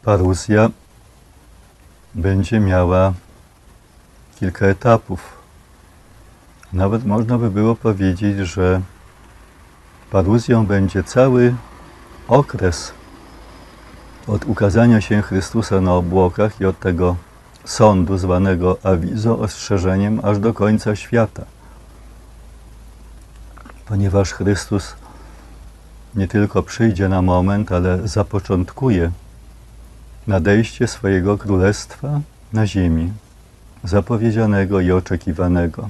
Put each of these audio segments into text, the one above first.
paruzja będzie miała kilka etapów. Nawet można by było powiedzieć, że paruzją będzie cały okres od ukazania się Chrystusa na obłokach i od tego sądu zwanego awizo, ostrzeżeniem, aż do końca świata. Ponieważ Chrystus nie tylko przyjdzie na moment, ale zapoczątkuje nadejście swojego królestwa na ziemi, zapowiedzianego i oczekiwanego.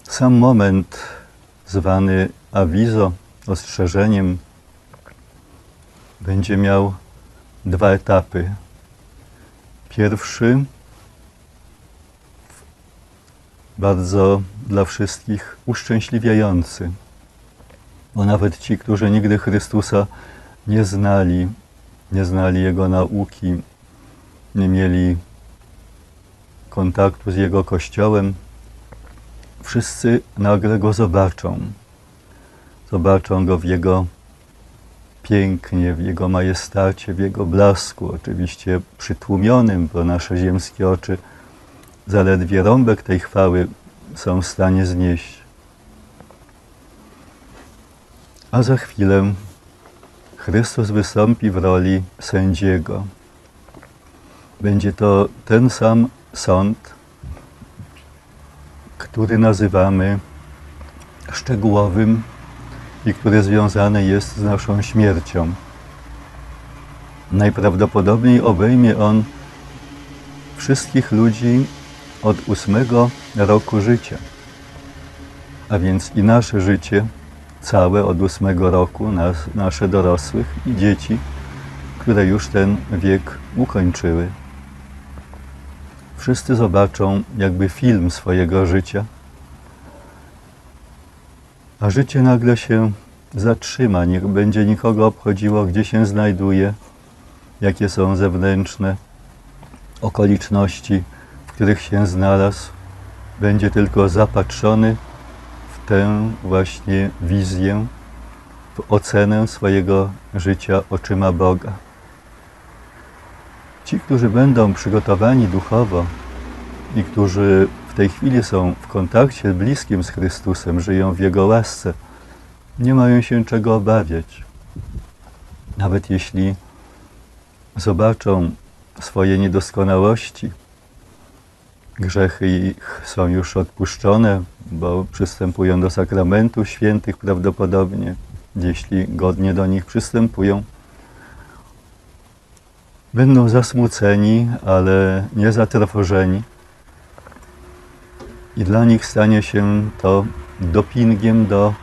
Sam moment zwany awizo, ostrzeżeniem, będzie miał dwa etapy. Pierwszy, bardzo dla wszystkich uszczęśliwiający, bo nawet ci, którzy nigdy Chrystusa nie znali Jego nauki, nie mieli kontaktu z Jego Kościołem, wszyscy nagle Go zobaczą. Zobaczą Go w Jego pięknie, w Jego majestacie, w Jego blasku, oczywiście przytłumionym, bo nasze ziemskie oczy zaledwie rąbek tej chwały są w stanie znieść. A za chwilę Chrystus wystąpi w roli sędziego. Będzie to ten sam sąd, który nazywamy szczegółowym i który związany jest z naszą śmiercią. Najprawdopodobniej obejmie on wszystkich ludzi od 8 roku życia, a więc i nasze życie całe od 8 roku, nasze dorosłych i dzieci, które już ten wiek ukończyły. Wszyscy zobaczą jakby film swojego życia, a życie nagle się zatrzyma, nie będzie nikogo obchodziło, gdzie się znajduje, jakie są zewnętrzne okoliczności, w których się znalazł. Będzie tylko zapatrzony w tę właśnie wizję, w ocenę swojego życia oczyma Boga. Ci, którzy będą przygotowani duchowo i którzy w tej chwili są w kontakcie bliskim z Chrystusem, żyją w Jego łasce, nie mają się czego obawiać. Nawet jeśli zobaczą swoje niedoskonałości, grzechy ich są już odpuszczone, bo przystępują do sakramentów świętych prawdopodobnie, jeśli godnie do nich przystępują, będą zasmuceni, ale nie zatrwożeni. I dla nich stanie się to dopingiem do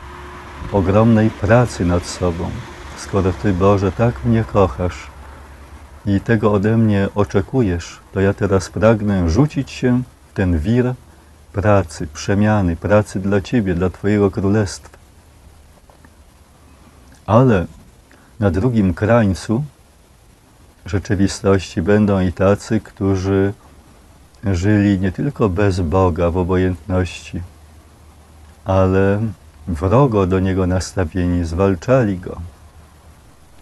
ogromnej pracy nad sobą. Skoro Ty, Boże, tak mnie kochasz i tego ode mnie oczekujesz, to ja teraz pragnę rzucić się w ten wir pracy, przemiany, pracy dla Ciebie, dla Twojego Królestwa. Ale na drugim krańcu rzeczywistości będą i tacy, którzy żyli nie tylko bez Boga w obojętności, ale wrogo do Niego nastawieni, zwalczali Go.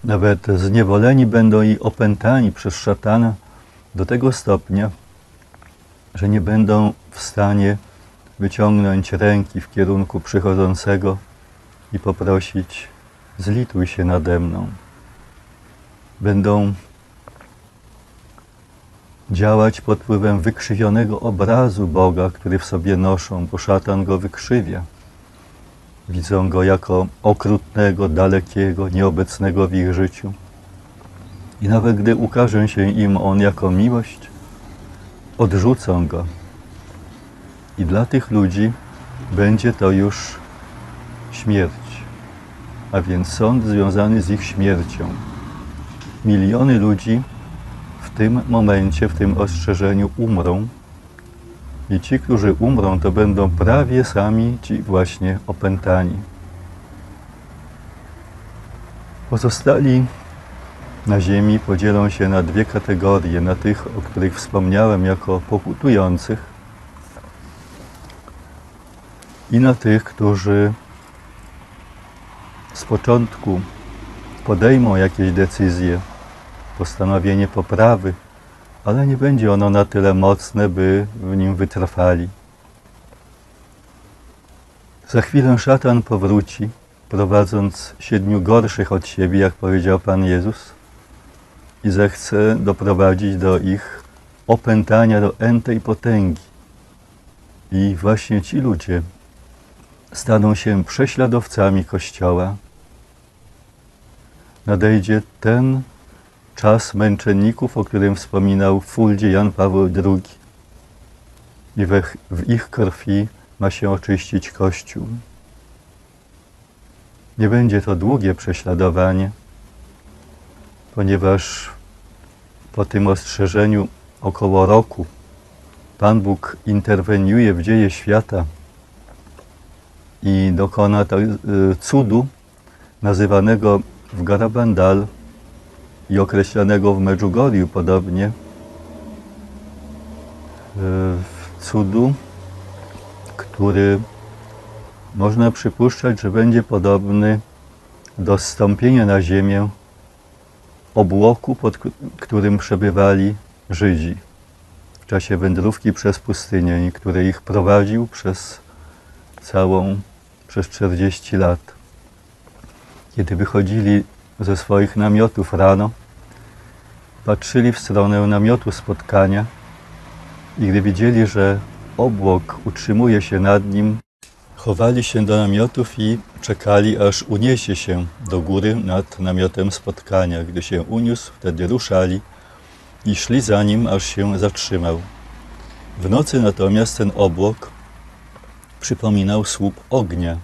Nawet zniewoleni będą i opętani przez szatana do tego stopnia, że nie będą w stanie wyciągnąć ręki w kierunku przychodzącego i poprosić: zlituj się nade mną. Będą działać pod wpływem wykrzywionego obrazu Boga, który w sobie noszą, bo szatan go wykrzywia. Widzą go jako okrutnego, dalekiego, nieobecnego w ich życiu. I nawet gdy ukaże się im on jako miłość, odrzucą go. I dla tych ludzi będzie to już śmierć, a więc sąd związany z ich śmiercią. Miliony ludzi w tym momencie, w tym ostrzeżeniu umrą i ci, którzy umrą, to będą prawie sami ci właśnie opętani. Pozostali na ziemi podzielą się na dwie kategorie, na tych, o których wspomniałem jako pokutujących i na tych, którzy z początku podejmą jakieś decyzje postanowienie poprawy, ale nie będzie ono na tyle mocne, by w nim wytrwali. Za chwilę szatan powróci, prowadząc 7 gorszych od siebie, jak powiedział Pan Jezus, i zechce doprowadzić do ich opętania do entej potęgi. I właśnie ci ludzie staną się prześladowcami Kościoła. Nadejdzie ten czas męczenników, o którym wspominał w Fuldzie Jan Paweł II. I w ich krwi ma się oczyścić Kościół. Nie będzie to długie prześladowanie, ponieważ po tym ostrzeżeniu około roku Pan Bóg interweniuje w dzieje świata i dokona cudu nazywanego w Garabandal i określanego w Medjugorju podobnie, cudu, który można przypuszczać, że będzie podobny do zstąpienia na ziemię obłoku, pod którym przebywali Żydzi w czasie wędrówki przez pustynię, który ich prowadził przez 40 lat. Kiedy wychodzili ze swoich namiotów rano, patrzyli w stronę namiotu spotkania i gdy widzieli, że obłok utrzymuje się nad nim, chowali się do namiotów i czekali, aż uniesie się do góry nad namiotem spotkania. Gdy się uniósł, wtedy ruszali i szli za nim, aż się zatrzymał. W nocy natomiast ten obłok przypominał słup ognia.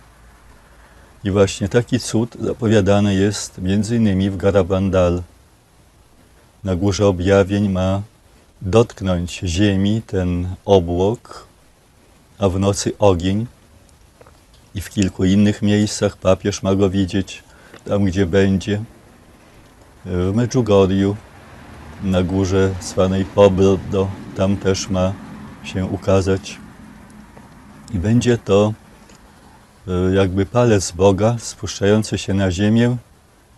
I właśnie taki cud zapowiadany jest m.in. w Garabandal. Na Górze Objawień ma dotknąć ziemi ten obłok, a w nocy ogień. I w kilku innych miejscach papież ma go widzieć, tam gdzie będzie. W Medjugorju, na górze zwanej Pobledo, tam też ma się ukazać. I będzie to jakby palec Boga spuszczający się na ziemię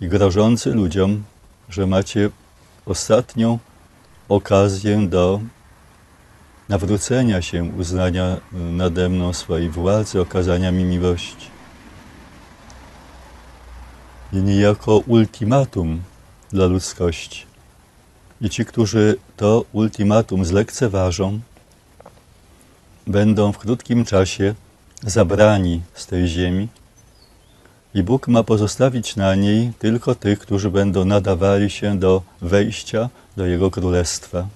i grożący ludziom, że macie ostatnią okazję do nawrócenia się, uznania nade mną swojej władzy, okazania mi miłości. I niejako ultimatum dla ludzkości. I ci, którzy to ultimatum zlekceważą, będą w krótkim czasie zabrani z tej ziemi i Bóg ma pozostawić na niej tylko tych, którzy będą nadawali się do wejścia do Jego Królestwa.